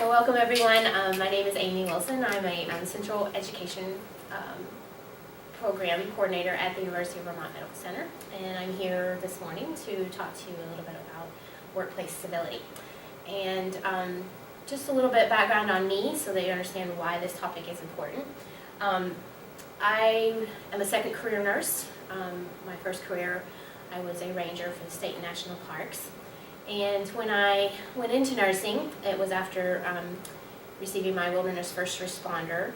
So welcome everyone. My name is Aimee Wilson. I'm a Central Education Program Coordinator at the University of Vermont Medical Center, and I'm here this morning to talk to you a little bit about workplace civility. And just a little bit background on me so that you understand why this topic is important. I am a second career nurse. My first career, I was a ranger for the state and national parks. And when I went into nursing, it was after receiving my wilderness first responder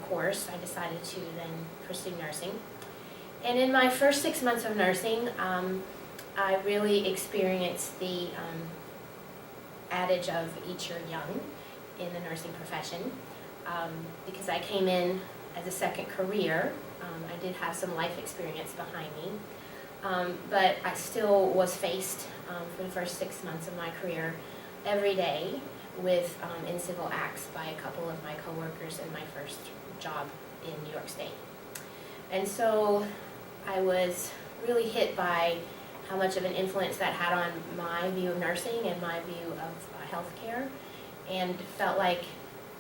course. I decided to then pursue nursing. And in my first 6 months of nursing, I really experienced the adage of eat your young in the nursing profession. Because I came in as a second career, I did have some life experience behind me. But I still was faced for the first 6 months of my career every day with in-civil acts by a couple of my coworkers in my first job in New York State. And so I was really hit by how much of an influence that had on my view of nursing and my view of healthcare, and felt like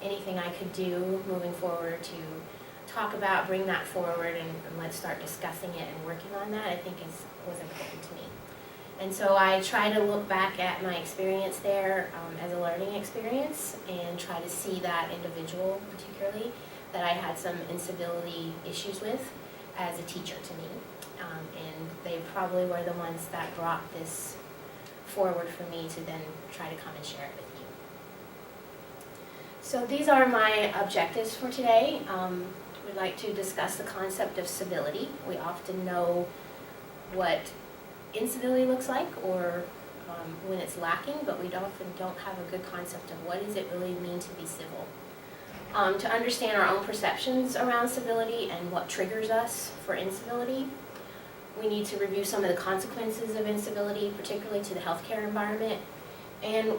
anything I could do moving forward to talk about, bring that forward, and let's start discussing it and working on that, I think was important to me. And so I try to look back at my experience there as a learning experience and try to see that individual particularly that I had some incivility issues with as a teacher to me. And they probably were the ones that brought this forward for me to then try to come and share it with you. So these are my objectives for today. We'd like to discuss the concept of civility. We often know what incivility looks like or when it's lacking, but we often don't have a good concept of what does it really mean to be civil. To understand our own perceptions around civility and what triggers us for incivility, we need to review some of the consequences of incivility, particularly to the healthcare environment. And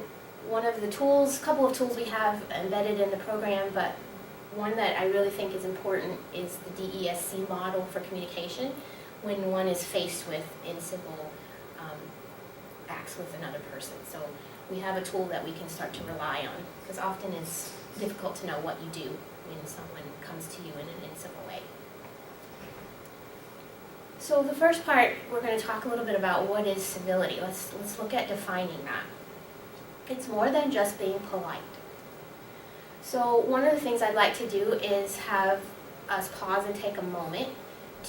one of the tools, a couple of tools we have embedded in the program, but one that I really think is important is the DESC model for communication when one is faced with incivil acts with another person. So we have a tool that we can start to rely on, because often it's difficult to know what you do when someone comes to you in an incivil way. So the first part, we're going to talk a little bit about what is civility. Let's look at defining that. It's more than just being polite. So one of the things I'd like to do is have us pause and take a moment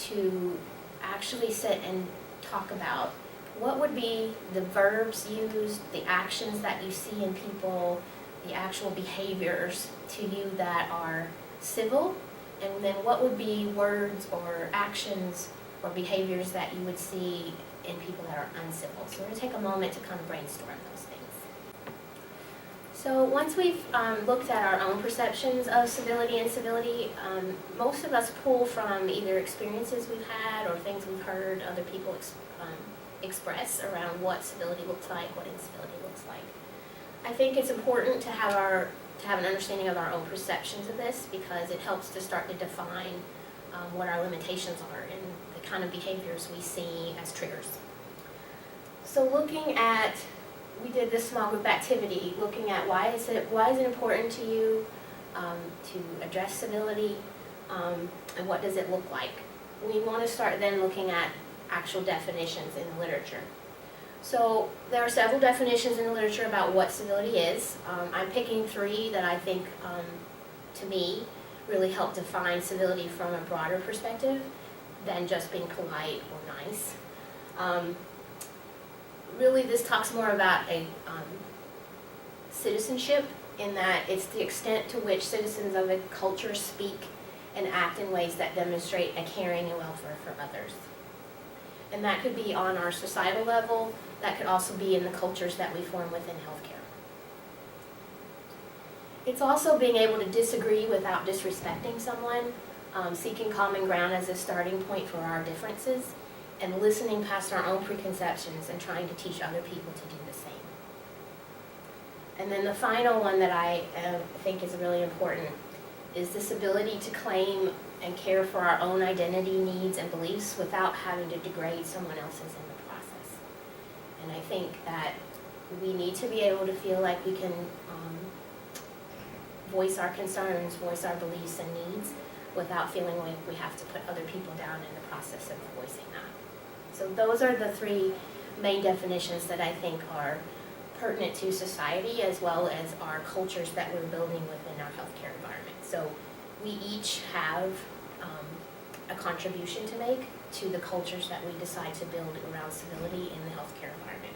to actually sit and talk about what would be the verbs used, the actions that you see in people, the actual behaviors to you that are civil, and then what would be words or actions or behaviors that you would see in people that are uncivil. So we're going to take a moment to kind of brainstorm those things. So once we've looked at our own perceptions of civility and incivility, most of us pull from either experiences we've had or things we've heard other people express around what civility looks like, what incivility looks like. I think it's important to have an understanding of our own perceptions of this, because it helps to start to define what our limitations are and the kind of behaviors we see as triggers. So we did this small group activity looking at why is it important to you to address civility, and what does it look like. We want to start then looking at actual definitions in the literature. So there are several definitions in the literature about what civility is. I'm picking 3 that I think, to me, really help define civility from a broader perspective than just being polite or nice. Really, this talks more about a citizenship, in that it's the extent to which citizens of a culture speak and act in ways that demonstrate a caring and welfare for others. And that could be on our societal level. That could also be in the cultures that we form within healthcare. It's also being able to disagree without disrespecting someone, seeking common ground as a starting point for our differences, and listening past our own preconceptions and trying to teach other people to do the same. And then the final one that I think is really important is this ability to claim and care for our own identity, needs, and beliefs without having to degrade someone else's in the process. And I think that we need to be able to feel like we can voice our concerns, voice our beliefs and needs without feeling like we have to put other people down in the process of voicing that. So those are the three main definitions that I think are pertinent to society as well as our cultures that we're building within our healthcare environment. So we each have a contribution to make to the cultures that we decide to build around civility in the healthcare environment.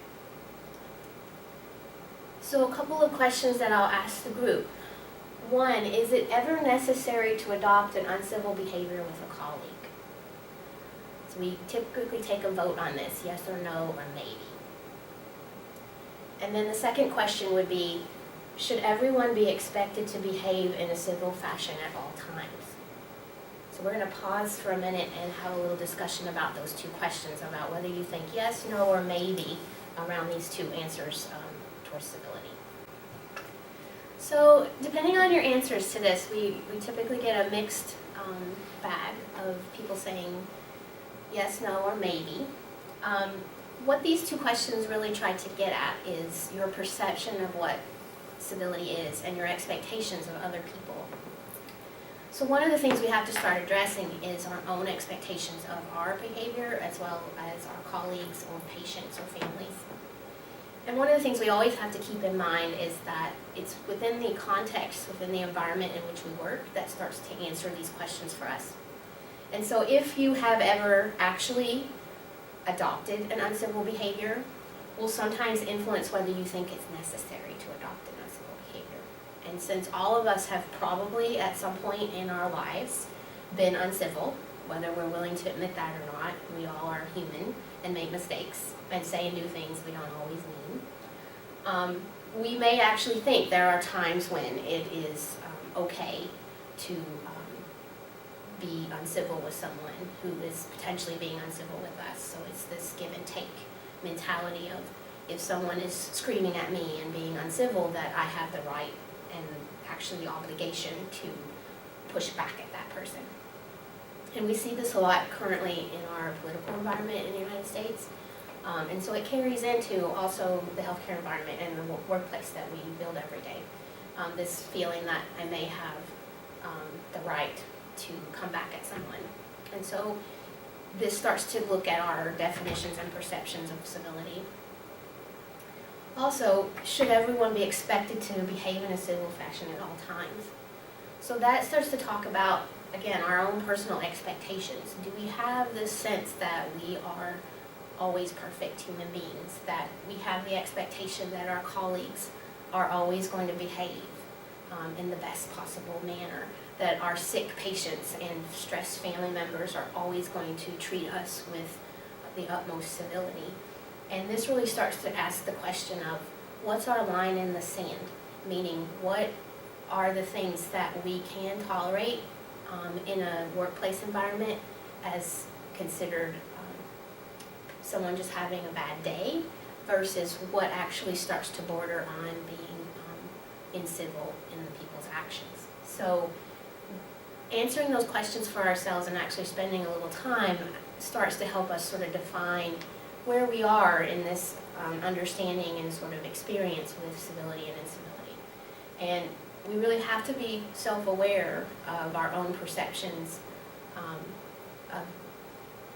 So a couple of questions that I'll ask the group. One, is it ever necessary to adopt an uncivil behavior with a colleague? So we typically take a vote on this, yes or no or maybe. And then the second question would be, should everyone be expected to behave in a civil fashion at all times? So we're going to pause for a minute and have a little discussion about those two questions, about whether you think yes, no, or maybe around these two answers towards civility. So depending on your answers to this, we typically get a mixed bag of people saying yes, no, or maybe. What these two questions really try to get at is your perception of what civility is and your expectations of other people. So one of the things we have to start addressing is our own expectations of our behavior as well as our colleagues or patients or families. And one of the things we always have to keep in mind is that it's within the context, within the environment in which we work, that starts to answer these questions for us. And so if you have ever actually adopted an uncivil behavior, will sometimes influence whether you think it's necessary to adopt an uncivil behavior. And since all of us have probably at some point in our lives been uncivil, whether we're willing to admit that or not, we all are human and make mistakes and say and do things we don't always mean. We may actually think there are times when it is okay to be uncivil with someone who is potentially being uncivil with us. So it's this give and take mentality of if someone is screaming at me and being uncivil, that I have the right and actually the obligation to push back at that person. And we see this a lot currently in our political environment in the United States. And so it carries into also the healthcare environment and the workplace that we build every day. This feeling that I may have the right to come back at someone. And so this starts to look at our definitions and perceptions of civility. Also, should everyone be expected to behave in a civil fashion at all times? So that starts to talk about, again, our own personal expectations. Do we have this sense that we are always perfect human beings, that we have the expectation that our colleagues are always going to behave in the best possible manner, that our sick patients and stressed family members are always going to treat us with the utmost civility? And this really starts to ask the question of what's our line in the sand, meaning what are the things that we can tolerate in a workplace environment as considered someone just having a bad day versus what actually starts to border on being incivil in the people's actions. So answering those questions for ourselves and actually spending a little time starts to help us sort of define where we are in this understanding and sort of experience with civility and incivility. And we really have to be self-aware of our own perceptions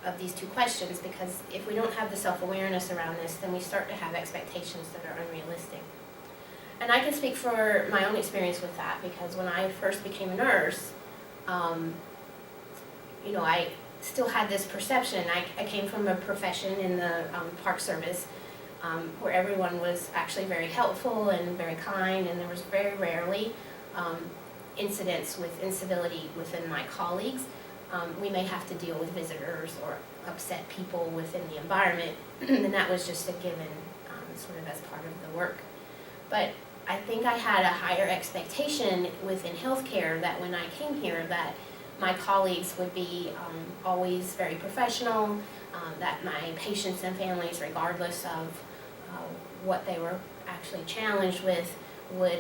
of these two questions, because if we don't have the self-awareness around this, then we start to have expectations that are unrealistic. And I can speak for my own experience with that, because when I first became a nurse, I still had this perception. I came from a profession in the park service where everyone was actually very helpful and very kind, and there was very rarely incidents with incivility within my colleagues. We may have to deal with visitors or upset people within the environment, and that was just a given sort of as part of the work. But I think I had a higher expectation within healthcare that when I came here that my colleagues would be always very professional, that my patients and families, regardless of what they were actually challenged with, would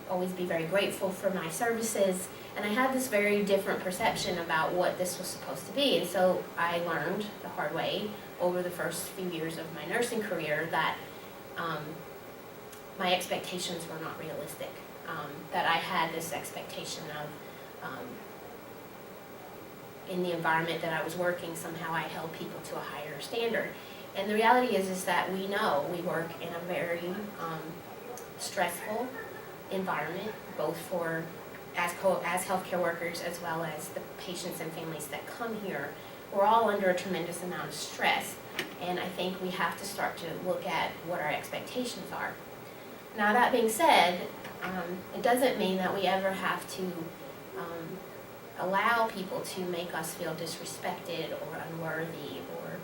always be very grateful for my services. And I had this very different perception about what this was supposed to be. And so I learned the hard way over the first few years of my nursing career that my expectations were not realistic. that I had this expectation of, in the environment that I was working, somehow I held people to a higher standard. And the reality is that we know we work in a very stressful environment, both for as healthcare workers as well as the patients and families that come here. We're all under a tremendous amount of stress, and I think we have to start to look at what our expectations are. Now, that being said, it doesn't mean that we ever have to allow people to make us feel disrespected or unworthy or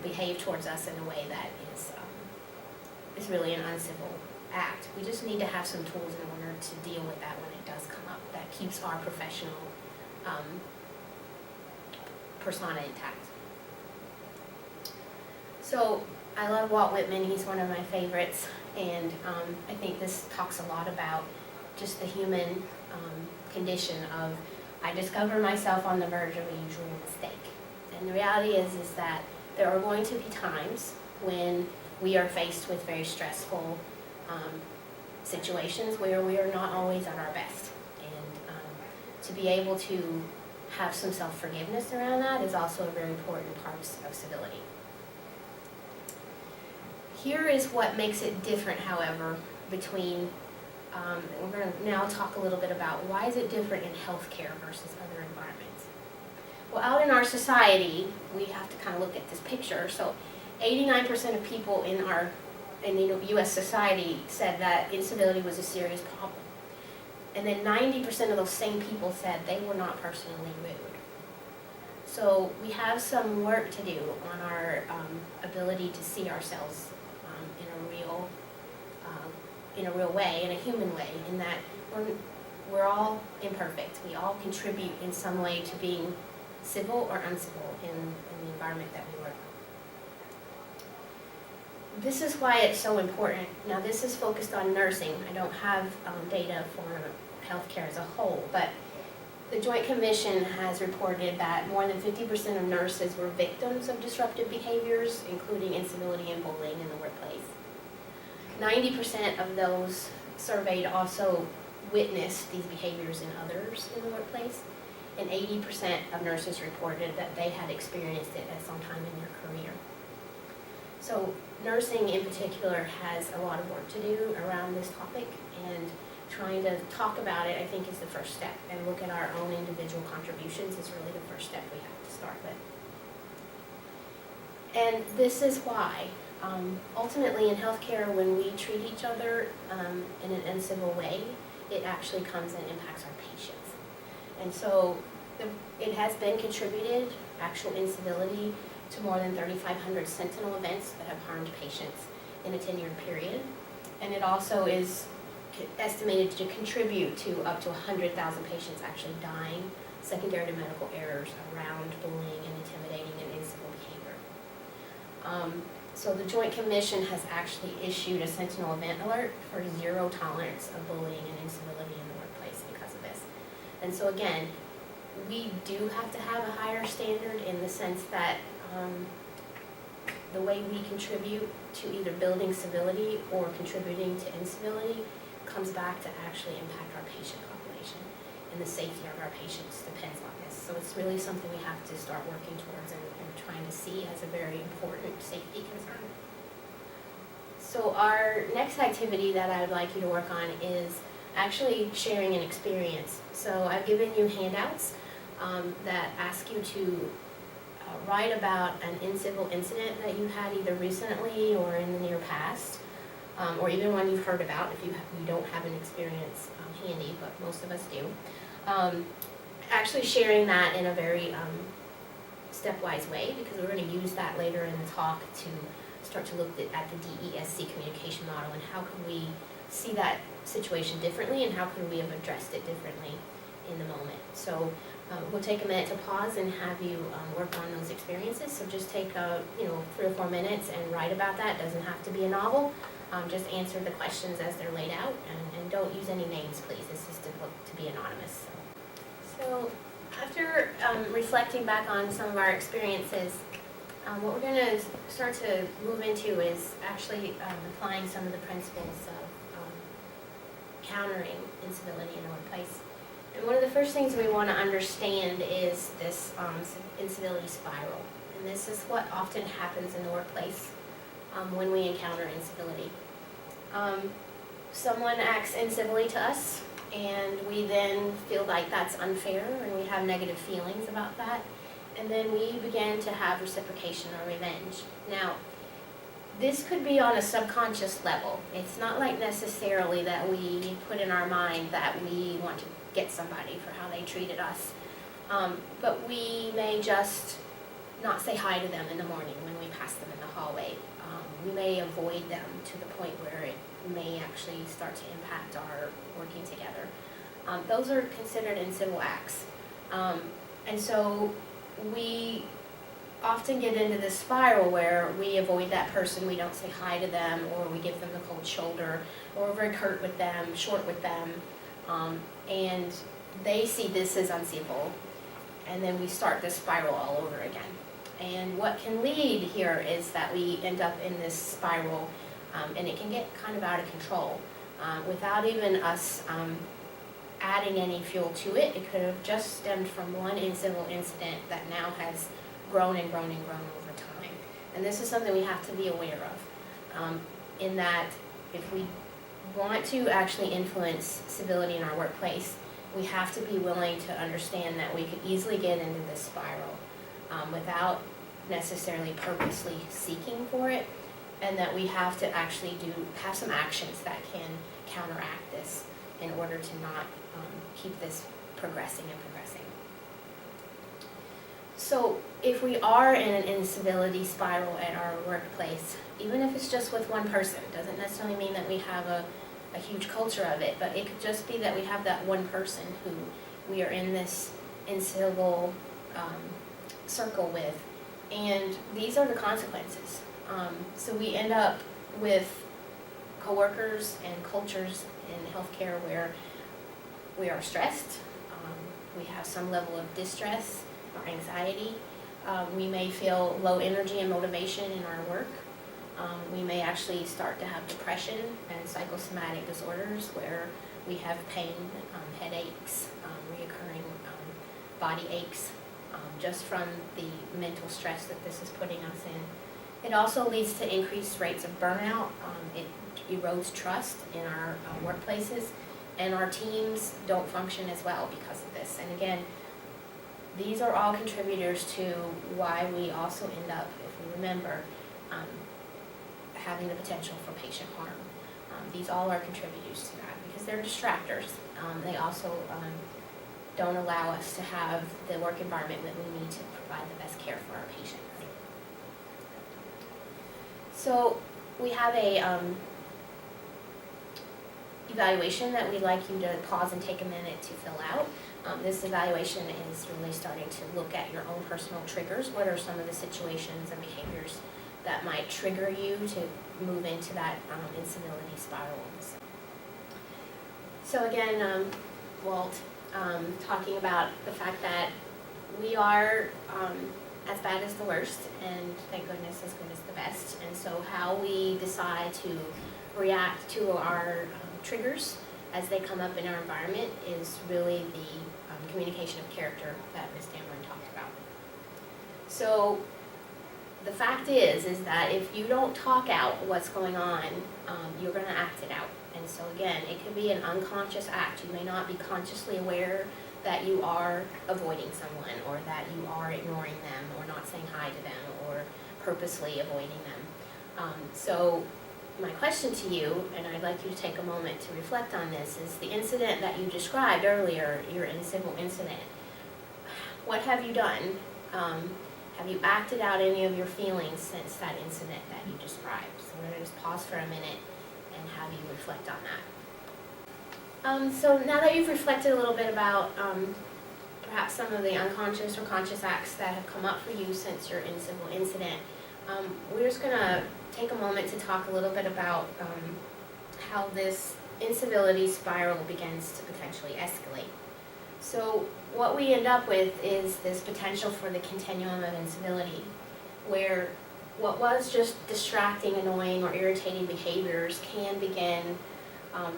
behave towards us in a way that is really an uncivil act. We just need to have some tools in order to deal with that when it does come up, that keeps our professional persona intact. So I love Walt Whitman. He's one of my favorites, and I think this talks a lot about just the human condition of, I discover myself on the verge of a usual mistake. And the reality is that there are going to be times when we are faced with very stressful situations where we are not always at our best. And to be able to have some self-forgiveness around that is also a very important part of civility. Here is what makes it different, however, between, we're going to now talk a little bit about why is it different in healthcare versus other environments. Well, out in our society, we have to kind of look at this picture. So 89% of people in the U.S. society said that incivility was a serious problem. And then 90% of those same people said they were not personally rude. So we have some work to do on our ability to see ourselves in a real way, in a human way, in that we're all imperfect. We all contribute in some way to being civil or uncivil in the environment that we work. This is why it's so important. Now, this is focused on nursing. I don't have data for healthcare as a whole, but the Joint Commission has reported that more than 50% of nurses were victims of disruptive behaviors, including incivility and bullying in the workplace. 90% of those surveyed also witnessed these behaviors in others in the workplace, and 80% of nurses reported that they had experienced it at some time in their career. So nursing in particular has a lot of work to do around this topic, and trying to talk about it, I think, is the first step, and look at our own individual contributions is really the first step we have to start with. And this is why, ultimately in healthcare, when we treat each other in an uncivil way, it actually comes and impacts our patients. And so it has been contributed, actual incivility, to more than 3,500 sentinel events that have harmed patients in a 10-year period. And it also is estimated to contribute to up to 100,000 patients actually dying, secondary to medical errors around bullying and intimidating and incivil behavior. So the Joint Commission has actually issued a sentinel event alert for zero tolerance of bullying and incivility in the workplace because of this. And so again, we do have to have a higher standard in the sense that the way we contribute to either building civility or contributing to incivility comes back to actually impact our patient population, and the safety of our patients depends on this. So it's really something we have to start working towards and trying to see as a very important safety concern. So our next activity that I would like you to work on is actually sharing an experience. So I've given you handouts that ask you to write about an incivil incident that you had either recently or in the near past, or even one you've heard about if you don't have an experience handy, but most of us do. Actually sharing that in a very stepwise way, because we're going to use that later in the talk to start to look at the DESC communication model and how can we see that situation differently and how can we have addressed it differently in the moment. So we'll take a minute to pause and have you work on those experiences. So just take 3 or 4 minutes and write about that. It doesn't have to be a novel. Just answer the questions as they're laid out, and don't use any names, please. This is to be anonymous. So after reflecting back on some of our experiences, what we're going to start to move into is actually applying some of the principles of encountering incivility in the workplace. And one of the first things we want to understand is this incivility spiral. And this is what often happens in the workplace when we encounter incivility. Someone acts incivilly to us, and we then feel like that's unfair, and we have negative feelings about that. And then we begin to have reciprocation or revenge. Now, this could be on a subconscious level. It's not like necessarily that we put in our mind that we want to get somebody for how they treated us. But we may just not say hi to them in the morning when we pass them in the hallway. We may avoid them to the point where it may actually start to impact our working together. Those are considered incivil acts. And so we often get into this spiral where we avoid that person, we don't say hi to them, or we give them the cold shoulder, or we're very curt with them, short with them, and they see this as uncivil, and then we start this spiral all over again. And what can lead here is that we end up in this spiral, and it can get kind of out of control. Without even us adding any fuel to it, it could have just stemmed from one incivil incident that now has grown and grown and grown over time. And this is something we have to be aware of, in that if we want to actually influence civility in our workplace, we have to be willing to understand that we could easily get into this spiral without necessarily purposely seeking for it, and that we have to actually have some actions that can counteract this in order to not keep this progressing and progressing. So if we are in an incivility spiral at our workplace, even if it's just with one person, doesn't necessarily mean that we have a huge culture of it, but it could just be that we have that one person who we are in this incivil circle with, and these are the consequences. So we end up with coworkers and cultures in healthcare where we are stressed, we have some level of distress or anxiety, we may feel low energy and motivation in our work, we may actually start to have depression and psychosomatic disorders where we have pain, headaches, reoccurring body aches, just from the mental stress that this is putting us in. It also leads to increased rates of burnout. It erodes trust in our workplaces, and our teams don't function as well because of this. And again, these are all contributors to why we also end up, if we remember, having the potential for patient harm. These all are contributors to that because they're distractors. They also don't allow us to have the work environment that we need to provide the best care for our patients. So we have a evaluation that we'd like you to pause and take a minute to fill out. This evaluation is really starting to look at your own personal triggers. What are some of the situations and behaviors that might trigger you to move into that incivility spiral? So again, Walt, talking about the fact that we are as bad as the worst, and thank goodness as good as the best. And so how we decide to react to our triggers as they come up in our environment is really the communication of character that Ms. Dameron talked about. So the fact is that if you don't talk out what's going on, you're going to act it out. And so again, it could be an unconscious act. You may not be consciously aware that you are avoiding someone, or that you are ignoring them, or not saying hi to them, or purposely avoiding them. So my question to you, and I'd like you to take a moment to reflect on this, is the incident that you described earlier, your incivil incident. What have you done? Have you acted out any of your feelings since that incident that you described? So we're going to just pause for a minute and have you reflect on that. So now that you've reflected a little bit about perhaps some of the unconscious or conscious acts that have come up for you since your incivil incident, we're just going to take a moment to talk a little bit about how this incivility spiral begins to potentially escalate. So what we end up with is this potential for the continuum of incivility, where what was just distracting, annoying, or irritating behaviors can begin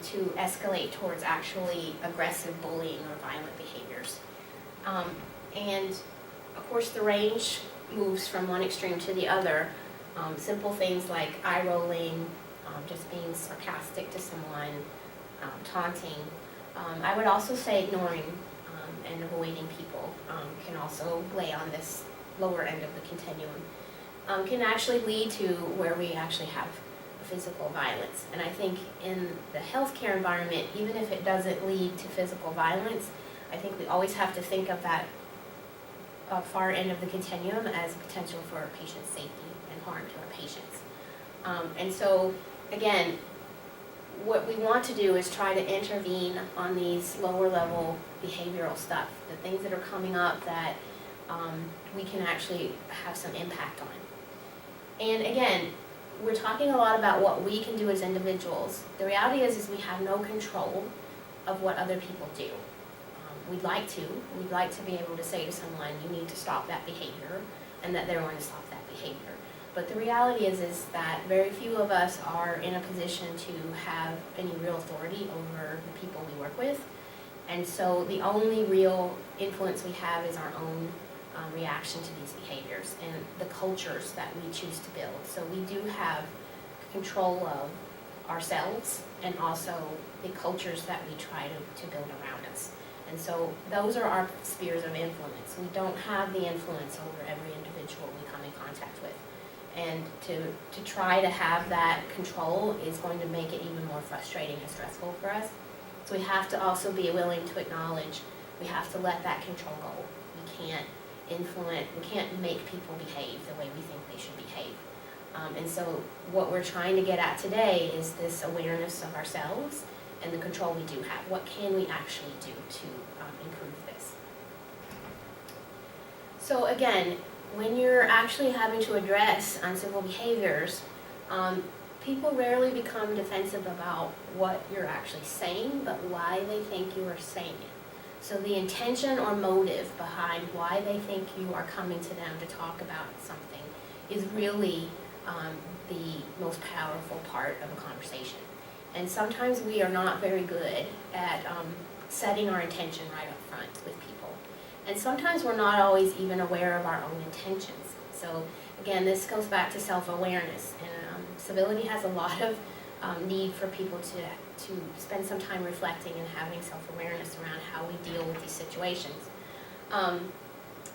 to escalate towards actually aggressive bullying or violent behaviors. And of course the range moves from one extreme to the other. Simple things like eye rolling, just being sarcastic to someone, taunting. I would also say ignoring and avoiding people can also lay on this lower end of the continuum. Can actually lead to where we actually have physical violence. And I think in the healthcare environment, even if it doesn't lead to physical violence, I think we always have to think of that far end of the continuum as potential for patient safety and harm to our patients. And so, again, what we want to do is try to intervene on these lower level behavioral stuff, the things that are coming up that we can actually have some impact on. And again, we're talking a lot about what we can do as individuals. The reality is we have no control of what other people do. We'd like to be able to say to someone, you need to stop that behavior, and that they're going to stop that behavior. But the reality is that very few of us are in a position to have any real authority over the people we work with. And so the only real influence we have is our own reaction to these behaviors and the cultures that we choose to build. So we do have control of ourselves and also the cultures that we try to build around us. And so those are our spheres of influence. We don't have the influence over every individual we come in contact with. And to try to have that control is going to make it even more frustrating and stressful for us. So we have to also be willing to acknowledge we have to let that control go. We can't make people behave the way we think they should behave. And so what we're trying to get at today is this awareness of ourselves and the control we do have. What can we actually do to improve this? So again, when you're actually having to address uncivil behaviors, people rarely become defensive about what you're actually saying, but why they think you are saying it. So the intention or motive behind why they think you are coming to them to talk about something is really the most powerful part of a conversation. And sometimes we are not very good at setting our intention right up front with people. And sometimes we're not always even aware of our own intentions. So again, this goes back to self-awareness. And Civility has a lot of need for people to spend some time reflecting and having self-awareness around how we deal with these situations.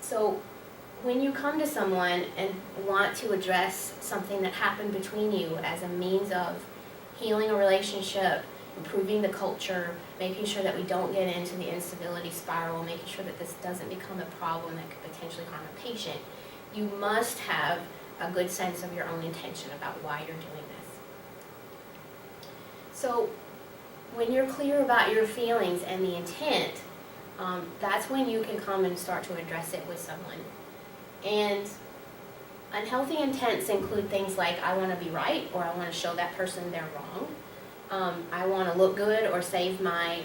So when you come to someone and want to address something that happened between you as a means of healing a relationship, improving the culture, making sure that we don't get into the incivility spiral, making sure that this doesn't become a problem that could potentially harm a patient, you must have a good sense of your own intention about why you're doing this. So when you're clear about your feelings and the intent, that's when you can come and start to address it with someone. And unhealthy intents include things like, I want to be right, or I want to show that person they're wrong. I want to look good or save my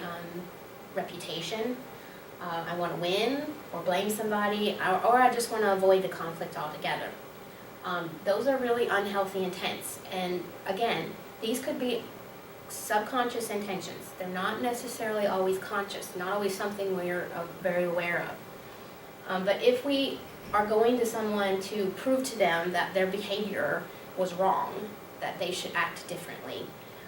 reputation. I want to win or blame somebody, or I just want to avoid the conflict altogether. Those are really unhealthy intents. And again, these could be subconscious intentions. They're not necessarily always conscious, not always something we're very aware of. But if we are going to someone to prove to them that their behavior was wrong, that they should act differently,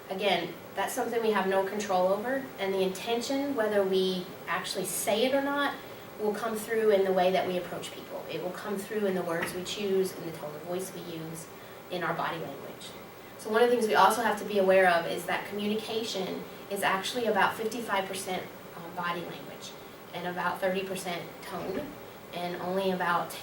again, that's something we have no control over, and the intention, whether we actually say it or not, will come through in the way that we approach people. It will come through in the words we choose, in the tone of voice we use, in our body language. So one of the things we also have to be aware of is that communication is actually about 55% body language and about 30% tone, and only about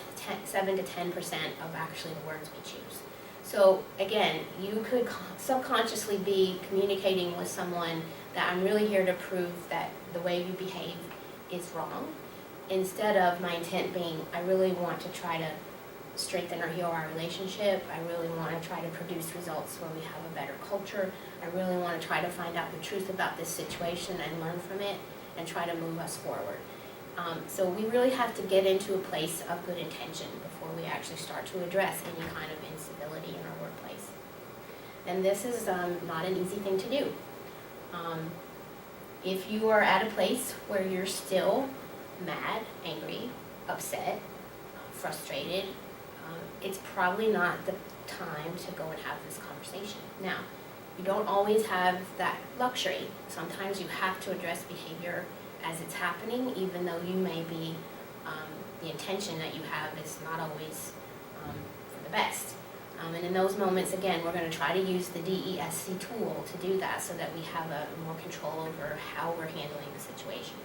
7 to 10% of actually the words we choose. So again, you could subconsciously be communicating with someone that I'm really here to prove that the way you behave is wrong, instead of my intent being, I really want to try to strengthen or heal our relationship. I really want to try to produce results where we have a better culture. I really want to try to find out the truth about this situation and learn from it and try to move us forward. So we really have to get into a place of good intention before we actually start to address any kind of incivility in our workplace. And this is not an easy thing to do. If you are at a place where you're still mad, angry, upset, frustrated, it's probably not the time to go and have this conversation. Now, you don't always have that luxury. Sometimes you have to address behavior as it's happening, even though you may be, the intention that you have is not always for the best. And in those moments, again, we're going to try to use the DESC tool to do that so that we have a more control over how we're handling the situation.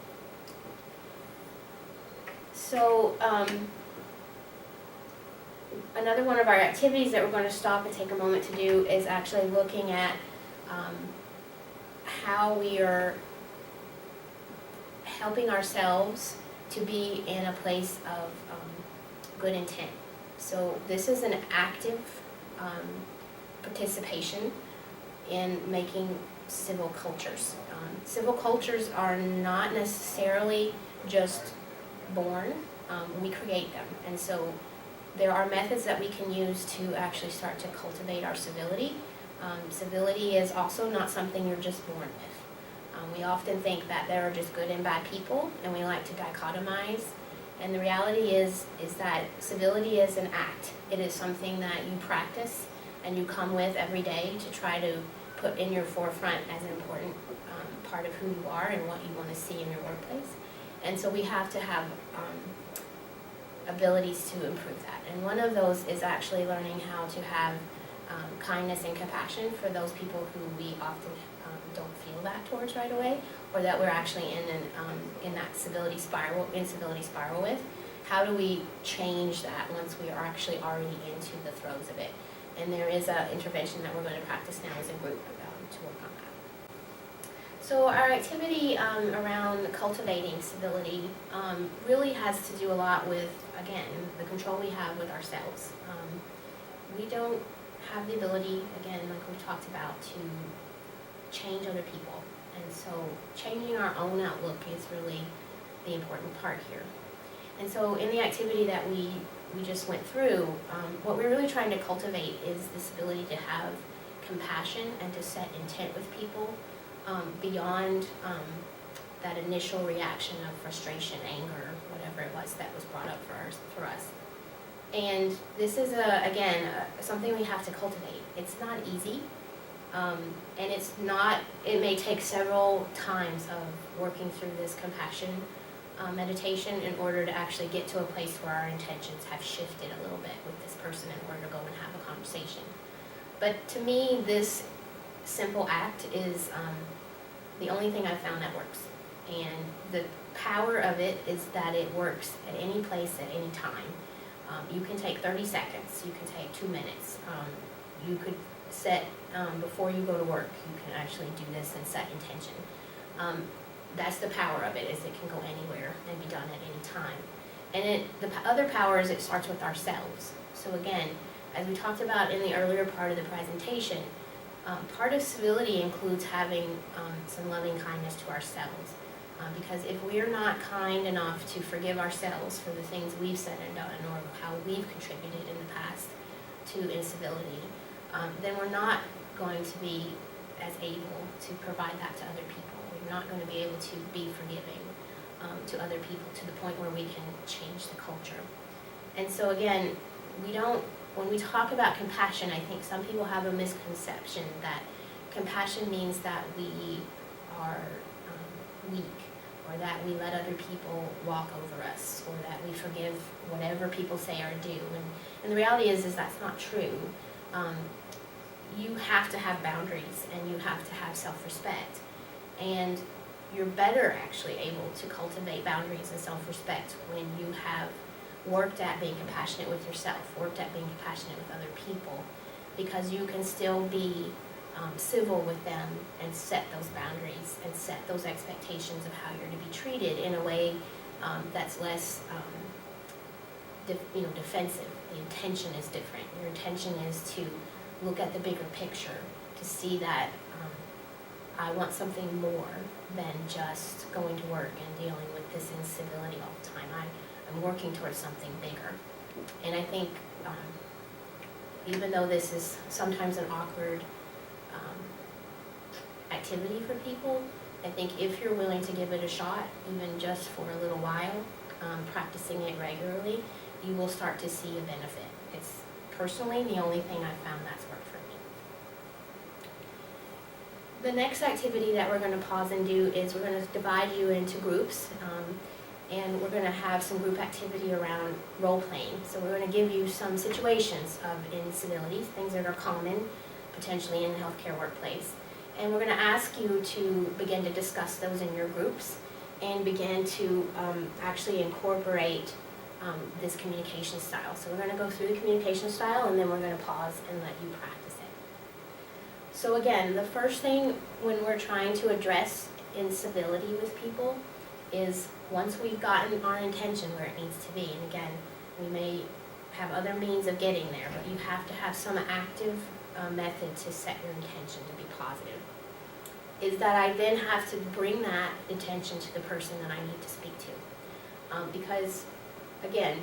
So another one of our activities that we're going to stop and take a moment to do is actually looking at how we are helping ourselves to be in a place of good intent. So this is an active participation in making civil cultures. Civil cultures are not necessarily just born, we create them. And so there are methods that we can use to actually start to cultivate our civility. Civility is also not something you're just born with. We often think that there are just good and bad people, and we like to dichotomize. And the reality is that civility is an act. It is something that you practice and you come with every day to try to put in your forefront as an important part of who you are and what you want to see in your workplace. And so we have to have abilities to improve that. And one of those is actually learning how to have kindness and compassion for those people who we often don't feel that towards right away, or that we're actually in that civility spiral with. How do we change that once we are actually already into the throes of it? And there is an intervention that we're going to practice now as a group to work on that. So our activity around cultivating civility really has to do a lot with, again, the control we have with ourselves. We don't have the ability, again, like we talked about, to change other people. And so changing our own outlook is really the important part here. And so in the activity that we just went through, what we're really trying to cultivate is this ability to have compassion and to set intent with people beyond that initial reaction of frustration, anger, whatever it was that was brought up for us. And this is, something we have to cultivate. It's not easy. And it may take several times of working through this compassion meditation in order to actually get to a place where our intentions have shifted a little bit with this person in order to go and have a conversation. But to me, this simple act is the only thing I've found that works. And the power of it is that it works at any place at any time. You can take 30 seconds, you can take 2 minutes. You could set, before you go to work, you can actually do this and set intention. That's the power of it, is it can go anywhere and be done at any time. And the other power is it starts with ourselves. So again, as we talked about in the earlier part of the presentation, part of civility includes having some loving kindness to ourselves. Because if we're not kind enough to forgive ourselves for the things we've said and done, or how we've contributed in the past to incivility, then we're not going to be as able to provide that to other people. We're not going to be able to be forgiving to other people to the point where we can change the culture. And so again, when we talk about compassion, I think some people have a misconception that compassion means that we are weak, or that we let other people walk over us, or that we forgive whatever people say or do. And the reality is that's not true. You have to have boundaries, and you have to have self-respect. And you're better actually able to cultivate boundaries and self-respect when you have worked at being compassionate with yourself, worked at being compassionate with other people, because you can still be civil with them and set those boundaries and set those expectations of how you're to be treated in a way that's less defensive. The intention is different. Your intention is to look at the bigger picture, to see that I want something more than just going to work and dealing with this incivility all the time. I'm working towards something bigger. And I think even though this is sometimes an awkward activity for people. I think if you're willing to give it a shot, even just for a little while, practicing it regularly, you will start to see a benefit. It's personally the only thing I've found that's worked for me. The next activity that we're going to pause and do is we're going to divide you into groups, and we're going to have some group activity around role playing. So we're going to give you some situations of incivilities, things that are common potentially in the healthcare workplace. And we're going to ask you to begin to discuss those in your groups and begin to actually incorporate this communication style. So we're going to go through the communication style, and then we're going to pause and let you practice it. So again, the first thing when we're trying to address incivility with people is once we've gotten our intention where it needs to be, and again, we may have other means of getting there, but you have to have some active method to set your intention to be positive, is that I then have to bring that intention to the person that I need to speak to. Because, again,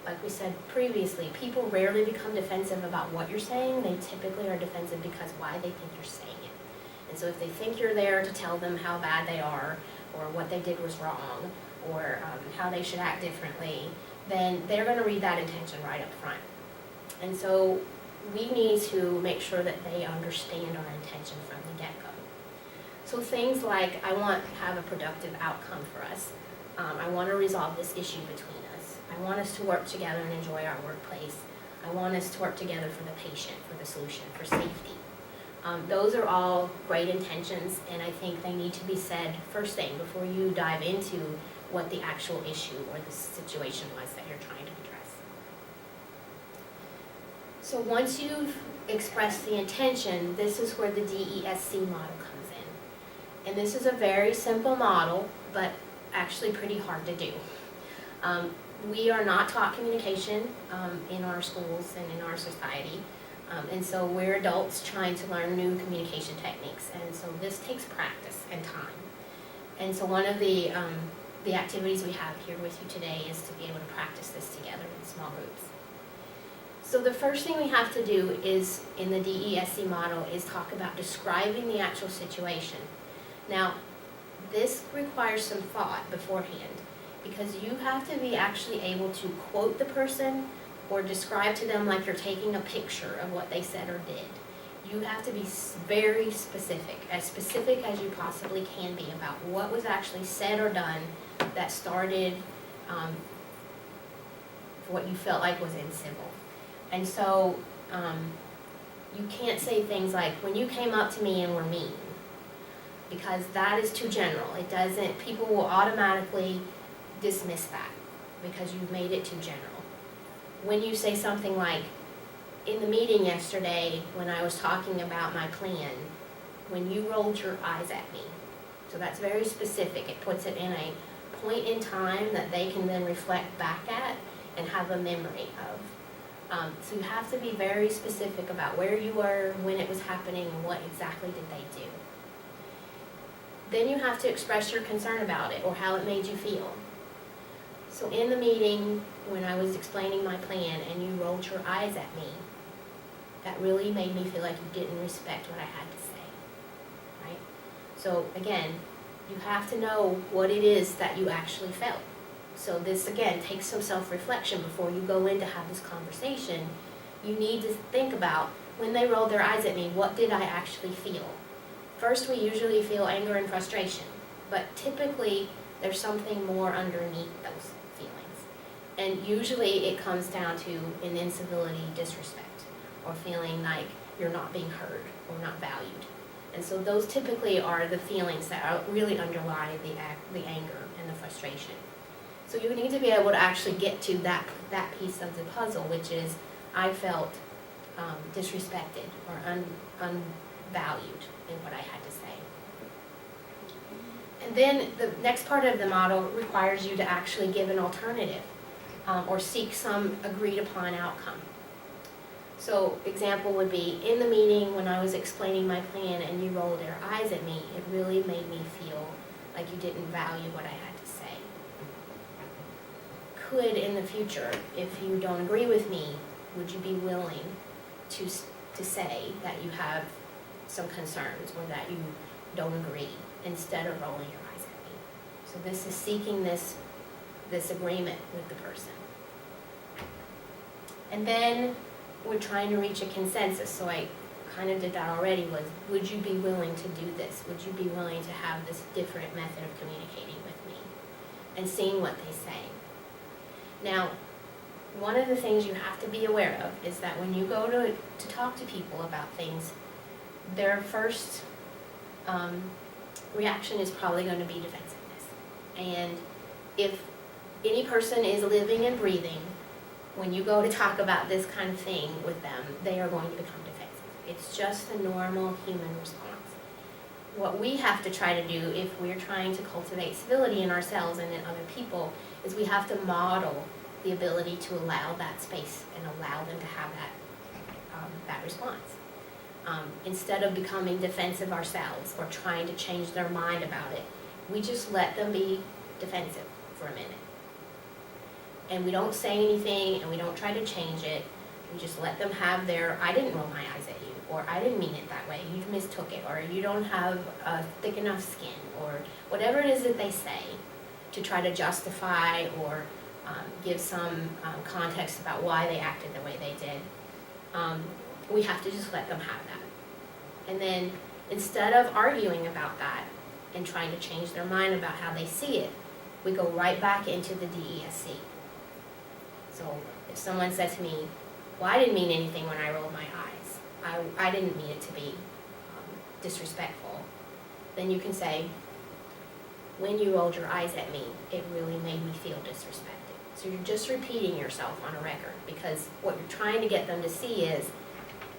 like we said previously, people rarely become defensive about what you're saying. They typically are defensive because why they think you're saying it. And so if they think you're there to tell them how bad they are, or what they did was wrong, or how they should act differently, then they're going to read that intention right up front. And so we need to make sure that they understand our intention from the get-go. So things like, I want to have a productive outcome for us. I want to resolve this issue between us. I want us to work together and enjoy our workplace. I want us to work together for the patient, for the solution, for safety. Those are all great intentions, and I think they need to be said first thing before you dive into what the actual issue or the situation was that you're trying to address. So once you've expressed the intention, this is where the DESC model comes in. And this is a very simple model, but actually pretty hard to do. We are not taught communication in our schools and in our society. And so we're adults trying to learn new communication techniques. And so this takes practice and time. And so one of the activities we have here with you today is to be able to practice this together in small groups. So the first thing we have to do is, in the DESC model, is talk about describing the actual situation. Now, this requires some thought beforehand, because you have to be actually able to quote the person or describe to them like you're taking a picture of what they said or did. You have to be very specific as you possibly can be about what was actually said or done that started what you felt like was incivil. And so you can't say things like, when you came up to me and were mean, because that is too general. It doesn't, people will automatically dismiss that because you've made it too general. When you say something like, in the meeting yesterday when I was talking about my plan, when you rolled your eyes at me. So that's very specific. It puts it in a point in time that they can then reflect back at and have a memory of. So you have to be very specific about where you were, when it was happening, and what exactly did they do. Then you have to express your concern about it or how it made you feel. So in the meeting, when I was explaining my plan and you rolled your eyes at me, that really made me feel like you didn't respect what I had to say, right? So again, you have to know what it is that you actually felt. So this, again, takes some self-reflection before you go in to have this conversation. You need to think about, when they rolled their eyes at me, what did I actually feel? First, we usually feel anger and frustration, but typically there's something more underneath those feelings. And usually it comes down to an incivility, disrespect, or feeling like you're not being heard or not valued. And so those typically are the feelings that really underlie the anger and the frustration. So you need to be able to actually get to that piece of the puzzle, which is, I felt disrespected or unvalued in what I had to say. And then the next part of the model requires you to actually give an alternative or seek some agreed upon outcome. So example would be, in the meeting when I was explaining my plan and you rolled your eyes at me, it really made me feel like you didn't value what I had to say. Could, in the future, if you don't agree with me, would you be willing to say that you have some concerns, or that you don't agree, instead of rolling your eyes at me. So this is seeking this agreement with the person. And then we're trying to reach a consensus. So I kind of did that already, was would you be willing to do this? Would you be willing to have this different method of communicating with me? And seeing what they say. Now, one of the things you have to be aware of is that when you go to talk to people about things, their first reaction is probably going to be defensiveness. And if any person is living and breathing, when you go to talk about this kind of thing with them, they are going to become defensive. It's just a normal human response. What we have to try to do if we're trying to cultivate civility in ourselves and in other people is we have to model the ability to allow that space and allow them to have that response. Instead of becoming defensive ourselves or trying to change their mind about it, we just let them be defensive for a minute. And we don't say anything and we don't try to change it. We just let them have their, I didn't roll my eyes at you, or I didn't mean it that way, you mistook it, or you don't have a thick enough skin, or whatever it is that they say to try to justify or give some context about why they acted the way they did. We have to just let them have that. And then instead of arguing about that and trying to change their mind about how they see it, we go right back into the DESC. So if someone said to me, well, I didn't mean anything when I rolled my eyes, I didn't mean it to be disrespectful, then you can say, when you rolled your eyes at me, it really made me feel disrespected. So you're just repeating yourself on a record, because what you're trying to get them to see is,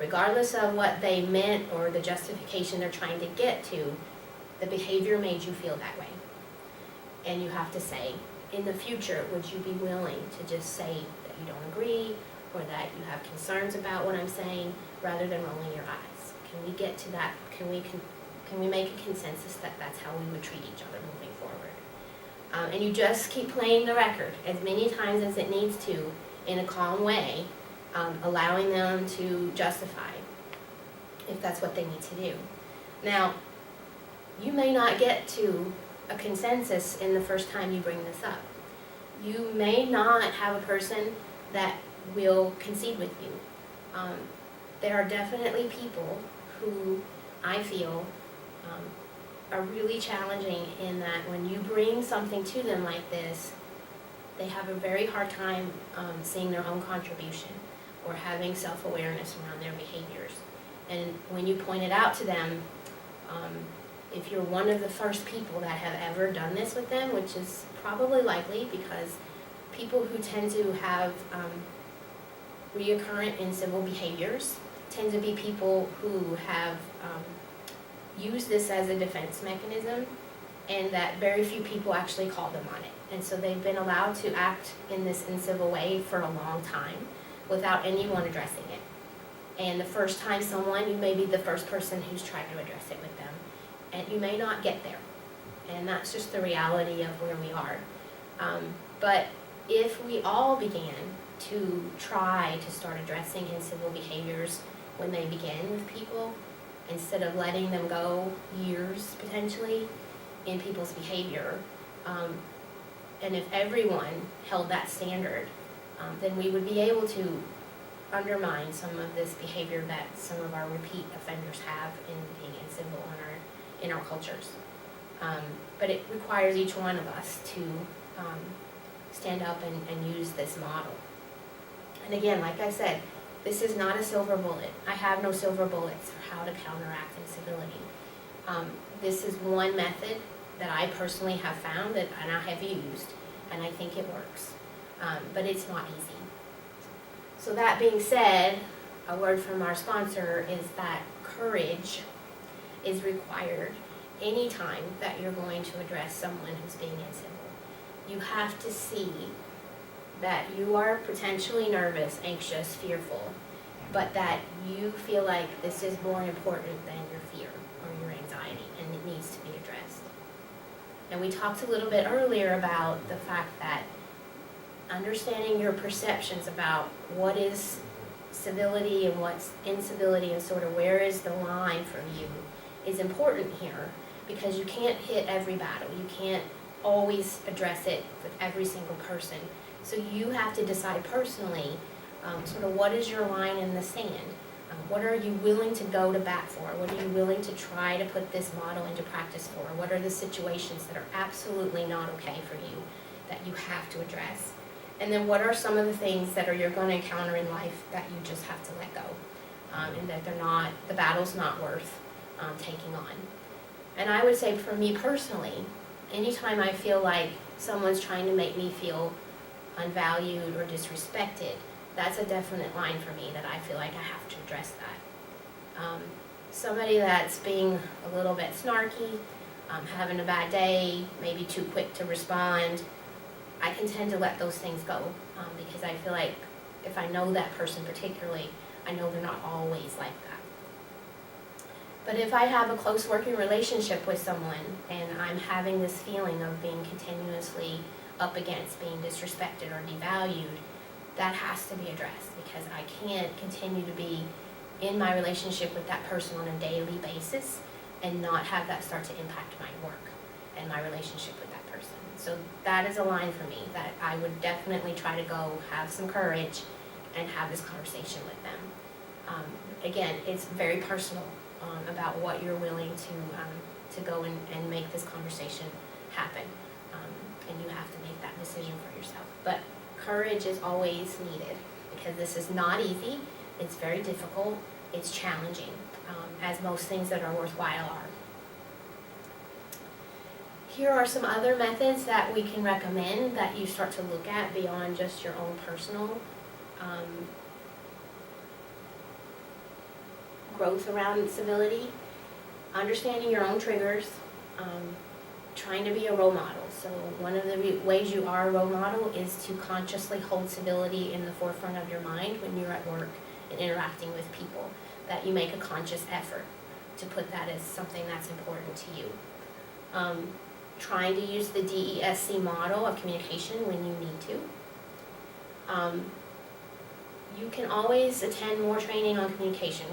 regardless of what they meant or the justification they're trying to get to, the behavior made you feel that way. And you have to say, in the future, would you be willing to just say that you don't agree or that you have concerns about what I'm saying, rather than rolling your eyes? Can we get to that? Can we make a consensus that that's how we would treat each other moving forward? And you just keep playing the record as many times as it needs to in a calm way, allowing them to justify if that's what they need to do. Now, you may not get to a consensus in the first time you bring this up. You may not have a person that will concede with you. There are definitely people who I feel are really challenging in that when you bring something to them like this, they have a very hard time seeing their own contribution or having self-awareness around their behaviors. And when you point it out to them, if you're one of the first people that have ever done this with them, which is probably likely because people who tend to have reoccurrent in civil behaviors tend to be people who have used this as a defense mechanism, and that very few people actually call them on it. And so they've been allowed to act in this incivil way for a long time without anyone addressing it. And the first time you may be the first person who's tried to address it with them, and you may not get there. And that's just the reality of where we are. But if we all began to try to start addressing incivil behaviors when they begin with people, instead of letting them go years potentially in people's behavior, and if everyone held that standard, then we would be able to undermine some of this behavior that some of our repeat offenders have in being incivil in our cultures. But it requires each one of us to stand up and use this model. And again, like I said, this is not a silver bullet. I have no silver bullets for how to counteract incivility. This is one method that I personally have found and I have used, and I think it works. But it's not easy. So that being said, a word from our sponsor is that courage is required anytime that you're going to address someone who's being incivil. You have to see that you are potentially nervous, anxious, fearful, but that you feel like this is more important than your fear or your anxiety, and it needs to be addressed. And we talked a little bit earlier about the fact that understanding your perceptions about what is civility and what's incivility and sort of where is the line for you is important here, because you can't hit every battle. You can't always address it with every single person. So you have to decide personally, sort of what is your line in the sand? What are you willing to go to bat for? What are you willing to try to put this model into practice for? What are the situations that are absolutely not okay for you that you have to address? And then what are some of the things that you're going to encounter in life that you just have to let go? And that the battle's not worth taking on. And I would say for me personally, anytime I feel like someone's trying to make me feel unvalued or disrespected, that's a definite line for me that I feel like I have to address that. Somebody that's being a little bit snarky, having a bad day, maybe too quick to respond, I can tend to let those things go, because I feel like if I know that person particularly, I know they're not always like that. But if I have a close working relationship with someone and I'm having this feeling of being continuously up against being disrespected or devalued, that has to be addressed, because I can't continue to be in my relationship with that person on a daily basis and not have that start to impact my work and my relationship with that person. So that is a line for me that I would definitely try to go have some courage and have this conversation with them. Again, it's very personal about what you're willing to go and make this conversation happen. And you have to make that decision for yourself. But courage is always needed, because this is not easy. It's very difficult. It's challenging, as most things that are worthwhile are. Here are some other methods that we can recommend that you start to look at beyond just your own personal growth around civility. Understanding your own triggers, trying to be a role model. So one of the ways you are a role model is to consciously hold civility in the forefront of your mind when you're at work and interacting with people, that you make a conscious effort to put that as something that's important to you. Trying to use the DESC model of communication when you need to. You can always attend more training on communication.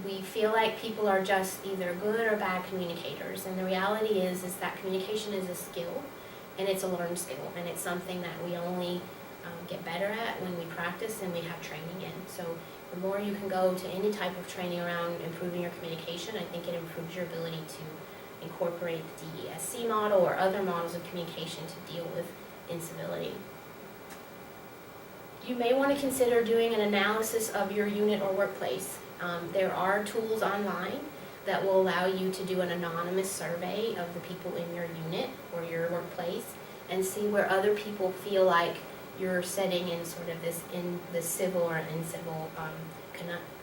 We feel like people are just either good or bad communicators, and the reality is that communication is a skill, and it's a learned skill, and it's something that we only get better at when we practice and we have training in. So the more you can go to any type of training around improving your communication, I think it improves your ability to incorporate the DESC model or other models of communication to deal with incivility. You may want to consider doing an analysis of your unit or workplace. There are tools online that will allow you to do an anonymous survey of the people in your unit or your workplace and see where other people feel like you're setting in sort of in the civil or uncivil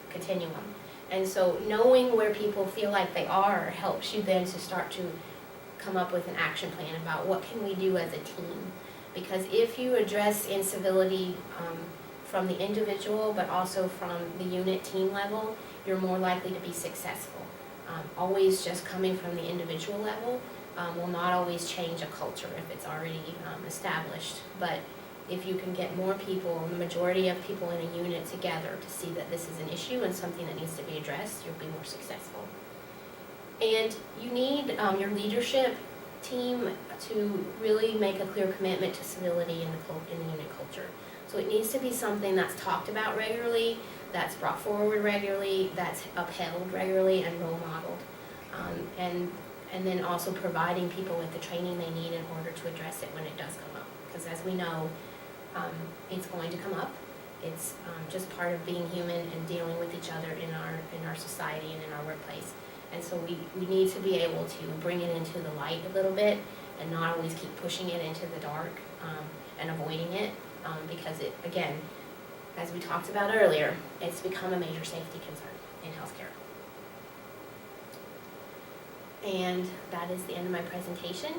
continuum. And so knowing where people feel like they are helps you then to start to come up with an action plan about what can we do as a team. Because if you address incivility from the individual, but also from the unit team level, you're more likely to be successful. Always just coming from the individual level will not always change a culture if it's already established. But if you can get more people, the majority of people in a unit together to see that this is an issue and something that needs to be addressed, you'll be more successful. And you need your leadership team to really make a clear commitment to civility in the unit culture. So it needs to be something that's talked about regularly, that's brought forward regularly, that's upheld regularly and role modeled. And then also providing people with the training they need in order to address it when it does come up. Because as we know, it's going to come up. It's just part of being human and dealing with each other in our society and in our workplace. And so we need to be able to bring it into the light a little bit and not always keep pushing it into the dark and avoiding it, because it, again, as we talked about earlier, it's become a major safety concern in healthcare. And that is the end of my presentation,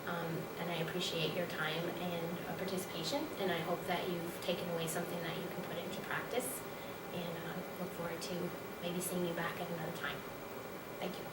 and I appreciate your time and participation, and I hope that you've taken away something that you can put into practice, and look forward to maybe seeing you back at another time. Thank you.